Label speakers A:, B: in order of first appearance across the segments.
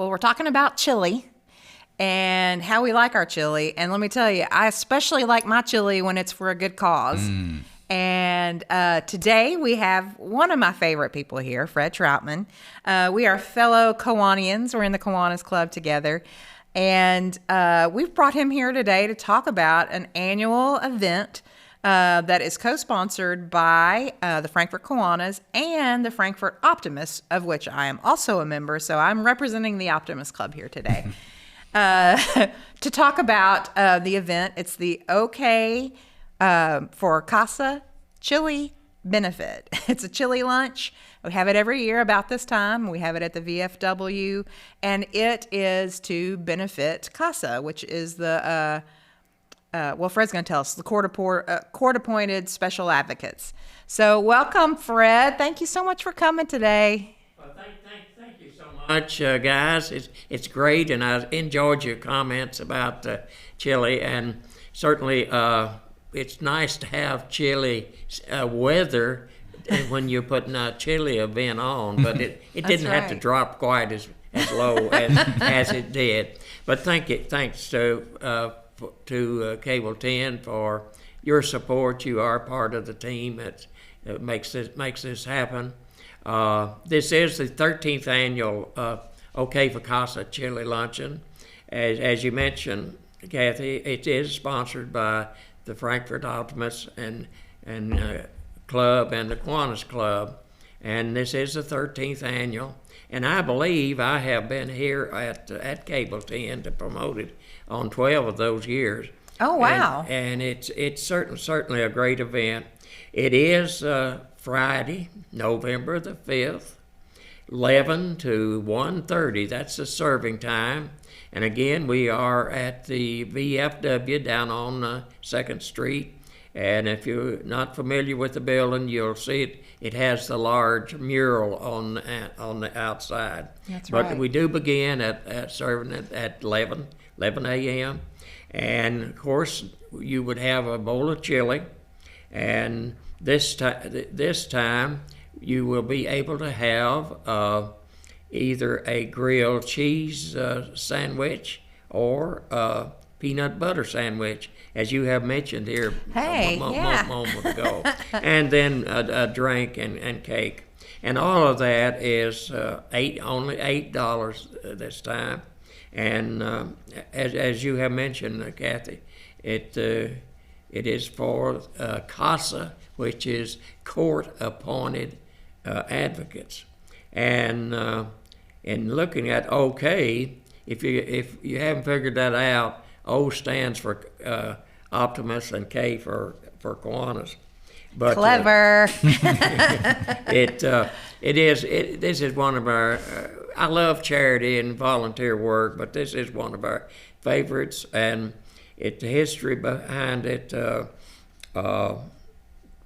A: Well, we're talking about chili and how we like our chili. And let me tell you, I especially like my chili when it's for a good cause. And today we have one of my favorite people here, Fred Troutman. We are fellow Kiwanians. We're in the Kiwanis Club together. And we've brought him here today to talk about an annual event that is co-sponsored by the Frankfort Kiwanis and the Frankfort Optimists, of which I am also a member. So I'm representing the Optimist Club here today to talk about the event. It's the OK for CASA Chili Benefit. It's a chili lunch. We have it every year about this time. We have it at the VFW, and it is to benefit CASA, which is the well, Fred's going to tell us, the court-appointed special advocates. So welcome, Fred. Thank you so much for coming today.
B: Well, thank you so much, guys. It's great, and I enjoyed your comments about chili, and certainly it's nice to have chilly weather when you're putting a chili event on, but it didn't have to drop quite as low as it did. But thanks to Cable 10 for your support. You are part of the team that makes this happen. This is the 13th annual OK for CASA Chili Luncheon. As you mentioned, Kathy, it is sponsored by the Frankfort Optimists and Club and the Kiwanis Club, and this is the 13th annual. And I believe I have been here at Cable 10 to promote it on 12 of those years.
A: Oh, wow.
B: And it's certainly a great event. It is Friday, November the 5th, 11 to 1:30. That's the serving time. And again, we are at the VFW down on 2nd Street. And if you're not familiar with the building, you'll see it has the large mural on the outside.
A: That's right.
B: But we do begin at serving it at 11 a.m. And of course, you would have a bowl of chili. And this time, you will be able to have either a grilled cheese sandwich or a peanut butter sandwich, as you have mentioned here a moment ago. And then a drink and cake. And all of that is only $8 this time. And as you have mentioned, Kathy, it is for CASA, which is court-appointed advocates. And in looking at OK, if you haven't figured that out, O stands for Optimist and K for Kiwanis. But
A: clever.
B: This is one of our. I love charity and volunteer work, but this is one of our favorites, and the history behind it.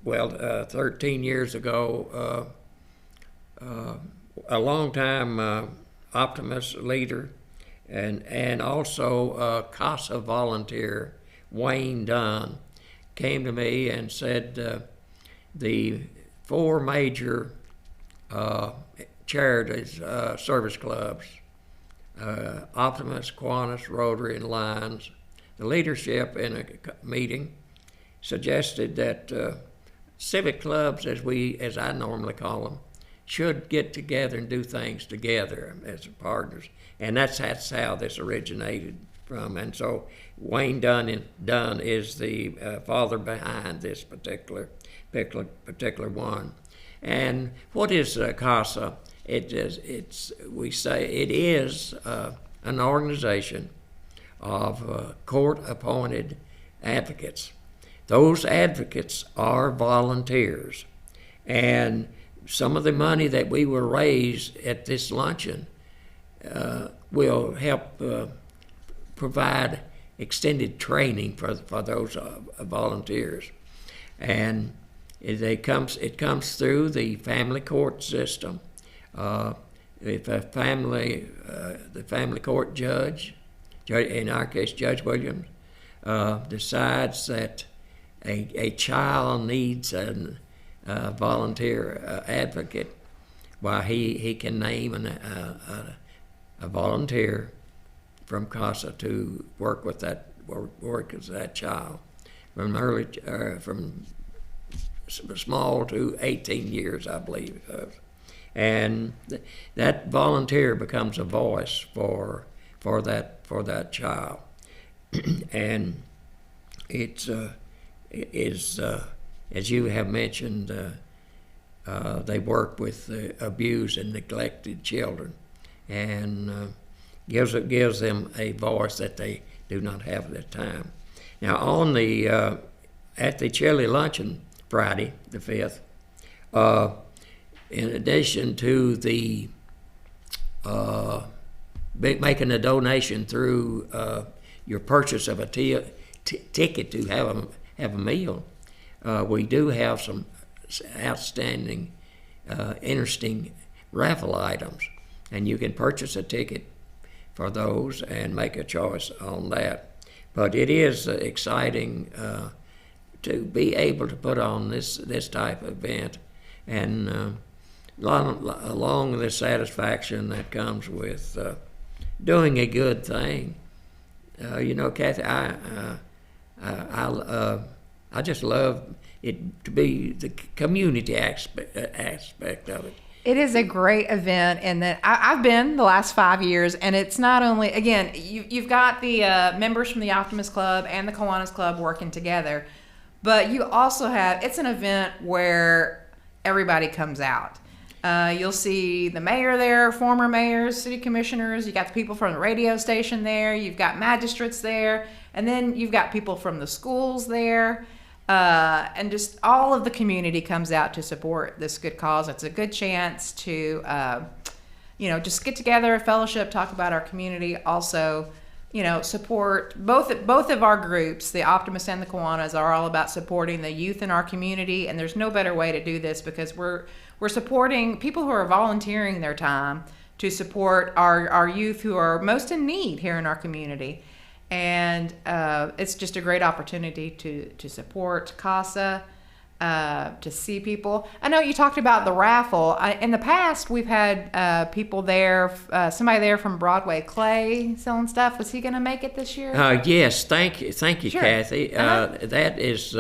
B: 13 years ago, a long-time Optimist leader, and also CASA volunteer Wayne Dunn came to me and said the 4 major charities, service clubs, Optimist, Kiwanis, Rotary, and Lions, the leadership in a meeting suggested that civic clubs, as I normally call them, should get together and do things together as partners. And that's how this originated from. And so Wayne Dunn is the father behind this particular one. And what is CASA? We say it is an organization of court-appointed advocates. Those advocates are volunteers, and some of the money that we will raise at this luncheon will help provide extended training for those volunteers. And it comes through the family court system. If a the family court judge, in our case Judge Williams, decides that a child needs a volunteer advocate, he can name a volunteer from CASA to work with that child from small to 18 years, I believe. And that volunteer becomes a voice for that child. And it is, as you have mentioned, they work with abused and neglected children, and gives them a voice that they do not have at that time. Now, on the at the Chili Luncheon Friday the 5th, in addition to the making a donation through your purchase of a ticket to have a meal, we do have some outstanding, interesting raffle items, and you can purchase a ticket for those and make a choice on that. But it is exciting to be able to put on this type of event, and along the satisfaction that comes with doing a good thing. Kathy, I just love it to be the community aspect of it.
A: It is a great event, and that I've been the last 5 years, and it's not only, again, you've got the members from the Optimist Club and the Kiwanis Club working together, but you also have, it's an event where everybody comes out. You'll see the mayor there, former mayors, city commissioners, you got the people from the radio station there, you've got magistrates there, and then you've got people from the schools there. And just all of the community comes out to support this good cause. It's a good chance to, just get together, fellowship, talk about our community. Also, support both of our groups. The Optimists and the Kiwanis are all about supporting the youth in our community, and there's no better way to do this because we're supporting people who are volunteering their time to support our youth who are most in need here in our community. And it's just a great opportunity to support CASA, to see people. I know you talked about the raffle. In the past, we've had people there, somebody there from Broadway Clay selling stuff. Was he going to make it this year?
B: Yes, thank you,
A: Sure.
B: Kathy. That is,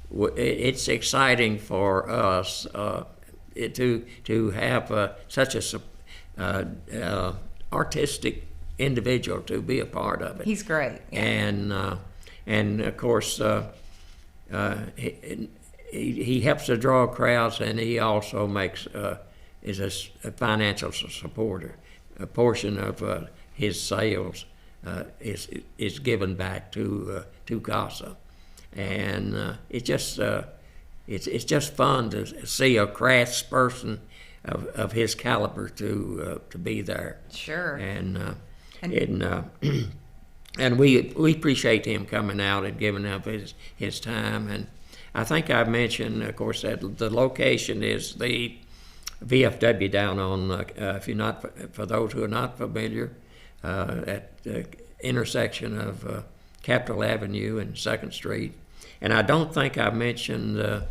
B: it's exciting for us to have such a artistic individual to be a part of it.
A: He's great. Yeah.
B: And of course he helps to draw crowds, and he also is a financial supporter. A portion of his sales is given back to CASA, and it's just fun to see a craftsperson of his caliber to be there.
A: Sure.
B: And we appreciate him coming out and giving up his time. And I think I mentioned, of course, that the location is the VFW down on, for those who are not familiar, at the intersection of Capitol Avenue and 2nd Street. And I don't think I mentioned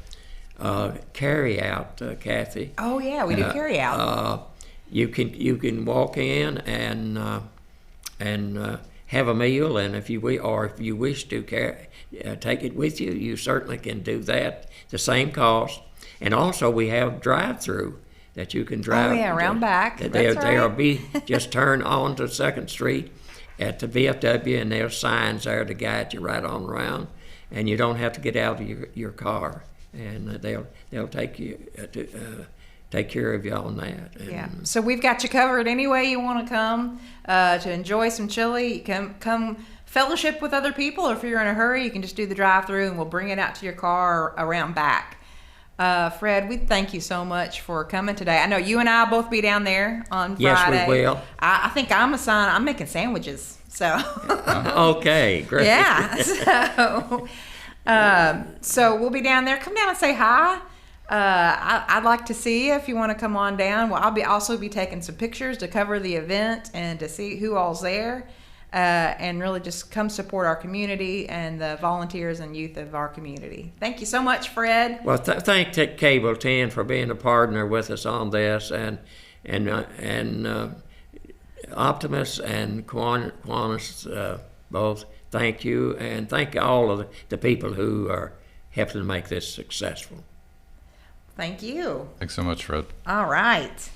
B: carry out, Kathy.
A: Oh yeah, we do carry out.
B: You can walk in and have a meal, and if you wish to take it with you, you certainly can do that. The same cost, and also we have drive-through that you can drive.
A: Oh yeah, around back.
B: They'll be just turn on to 2nd Street at the VFW, and there's signs there to guide you right on around, and you don't have to get out of your car, and they'll take you take care of you on that. And
A: yeah. So we've got you covered any way you want to come to enjoy some chili. You can come fellowship with other people, or if you're in a hurry, you can just do the drive-through and we'll bring it out to your car around back. Fred, we thank you so much for coming today. I know you and I will both be down there on Friday.
B: Yes, we will.
A: I think I'm making sandwiches. So
B: okay, great.
A: Yeah. So we'll be down there. Come down and say hi. I'd like to see you if you want to come on down. Well, I'll also be taking some pictures to cover the event and to see who all's there, and really just come support our community and the volunteers and youth of our community. Thank you so much, Fred.
B: Well, thank Cable 10 for being a partner with us on this, and Optimist and Kiwanis both, thank you, and thank all of the people who are helping to make this successful.
A: Thank you.
C: Thanks so much, Fred.
A: All right.